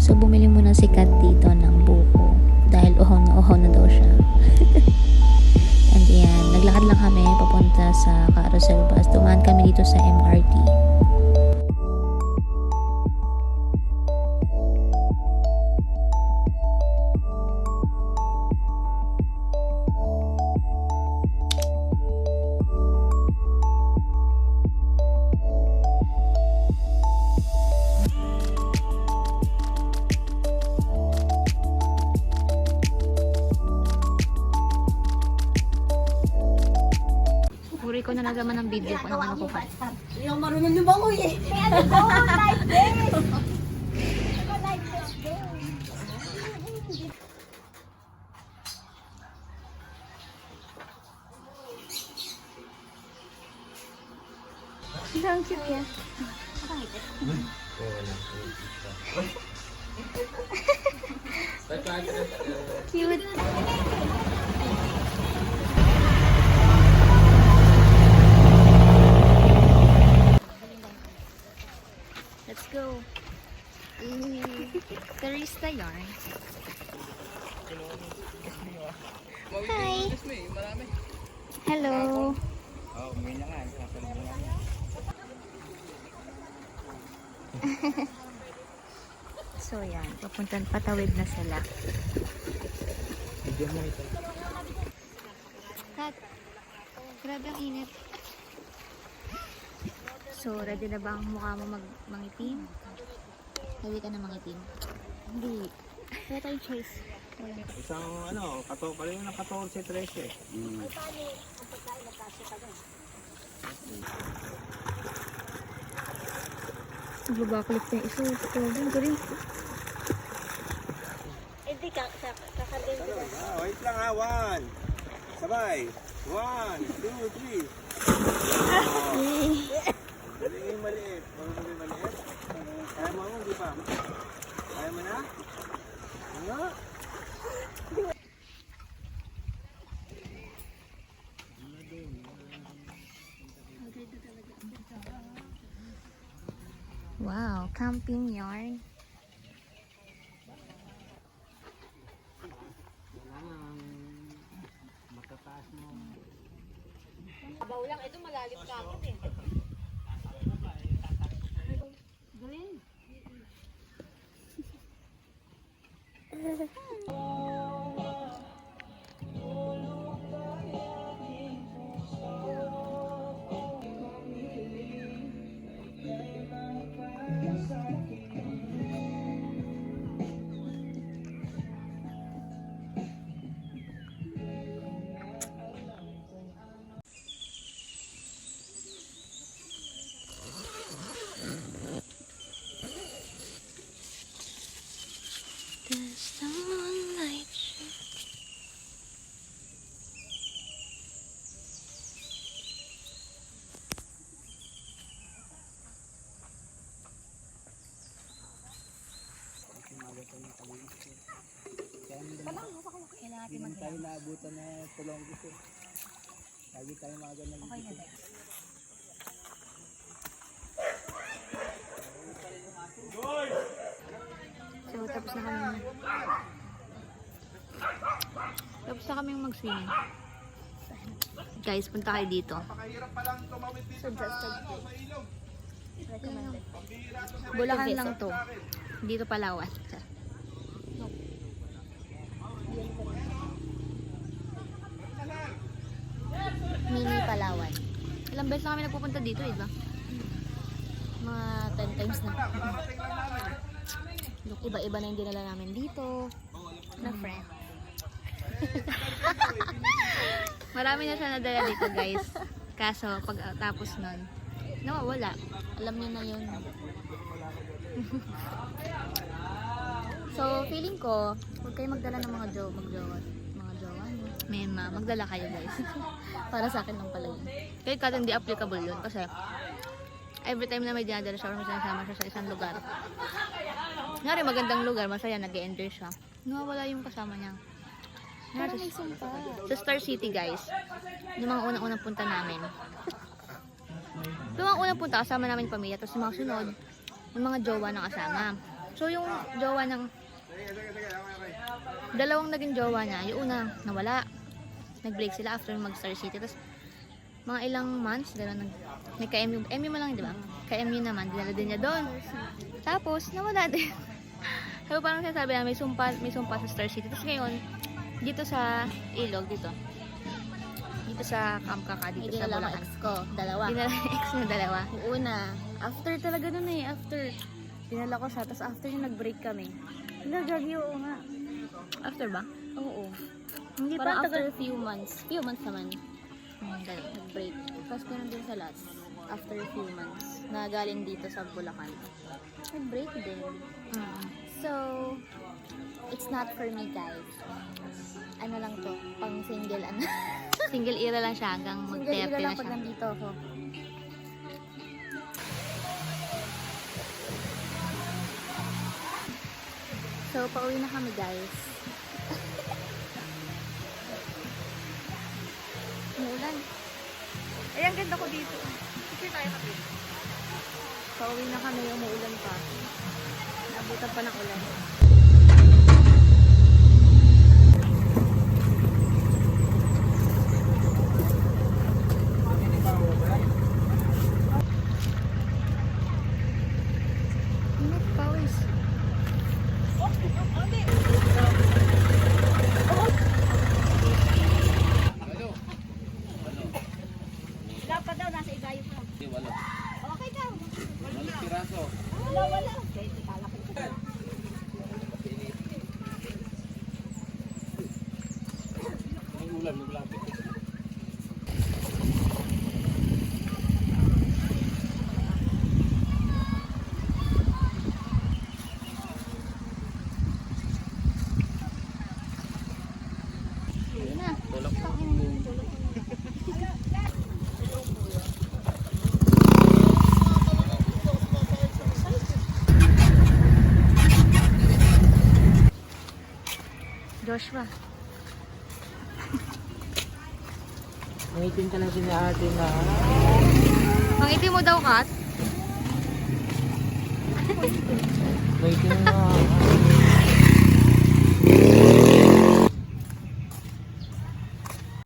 So bumili muna si Kat dito ng buko dahil uhaw na daw siya. And yan, naglakad lang kami papunta sa carousel bus. Dumaan kami dito sa MRT. Puri ko na nagaman ng video ko ng ano ko pa. Hindi ako marunong lumangoy eh. Kaya go like this. Go like this. Ang cute yan. Cute. Let's go. Barista yarn. Hi. Hello. Oh, may na nga. So yan, papuntan patawid na sila. Bigyan mo ito. Kat, grabe ang init. So, ready na ba ang mukha mo mangitim? Ready ka na mangitim? Hindi. Wala tayong choice. Isang pareho ng 14-13. Nagbabakulit na iso. Galing. Hindi ka kakaldin ko. Wait lang ha, 1. Sabay. 1, 2, 3. Galing maliit. Marunong yung maliit? Kaya mo, di ba? Kaya mo na? Ano? Wow, camping yarn. Matataas mo. Babaw lang, ito malalim ka agad eh. Galing. The sunlight shines. Hindi tayo naabutan na tulong gusto. Lagi tayo maaga na gusto. So, tapos na kami. Tapos na kami mag-swimming. Guys, punta kayo dito. Suggested food. Recommended. Bulacan lang to. Dito Palawan. Mini Palawan. Ilang beses na kami nagpupunta dito, diba? Mga 10 times na. Look, iba-iba na yung dinala namin dito. Na friend. Marami na siya nadala dito, guys. Kaso, pag tapos nun, nawawala. Alam niyo na yun. So, feeling ko, huwag kayo magdala ng mga jowa, no? Mema, magdala kayo, guys. Para sa akin lang pala yun. Kahit ka hindi applicable yun. Kasi, every time na may dinadala siya or may sinasama siya sa isang lugar. Ngari, magandang lugar, masaya, nag-enjoy siya. Nawawala yung kasama niya. Parang may sumpa. Sa Star City, guys. Yung mga unang-unang punta namin. Yung mga unang punta, kasama namin yung pamilya. Tapos yung mga sunod, yung mga jowa ng kasama. So yung jowa ng dalawang naging jowa niya, yung una nawala. Nag-break sila after mag-Star City. Tapos mga ilang months, gano'n, nagka-MU. MU mo lang, di ba? Ka-MU naman, dinala din niya doon. Tapos, nawala din. So parang sinasabi na may sumpa sa Star City. Tapos ngayon, dito sa Ilog, dito sa Camp Kaka, dito sa Dinala ko Bulacan. ex ko, dalawa. Dinala yung ex na dalawa. Yung una, after talaga nun eh, after. Dinala ko siya, tapos after yung nag-break kami. Nagagi, oo nga. After ba? Oo. Hindi Parang pa after few months naman, Dalawa. nag-break. Tapos ganun din sa last, after a few months, na galing dito sa Bulacan. Nag-break din. So, it's not for me guys. Ano lang to, pang single ano. Single era lang siya hanggang Single mag-30 ira na lang pag siya. nandito ako. So, pauwi na kami guys. Umuulan. Ay, ang ganda ko dito. Picture tayo kami. Pauwi na kami, umuulan pa. Nabutan pa ng ulan. Ingat, pawis. Dapat daw, nasa igayo pa. Wala. Okay daw. Walang piraso. Wala. May ulan, naglapit. Yun na. Tulak. Joshua. Nangitin ka lang si ate na. Ang itim mo daw, Kat? Nangitin na.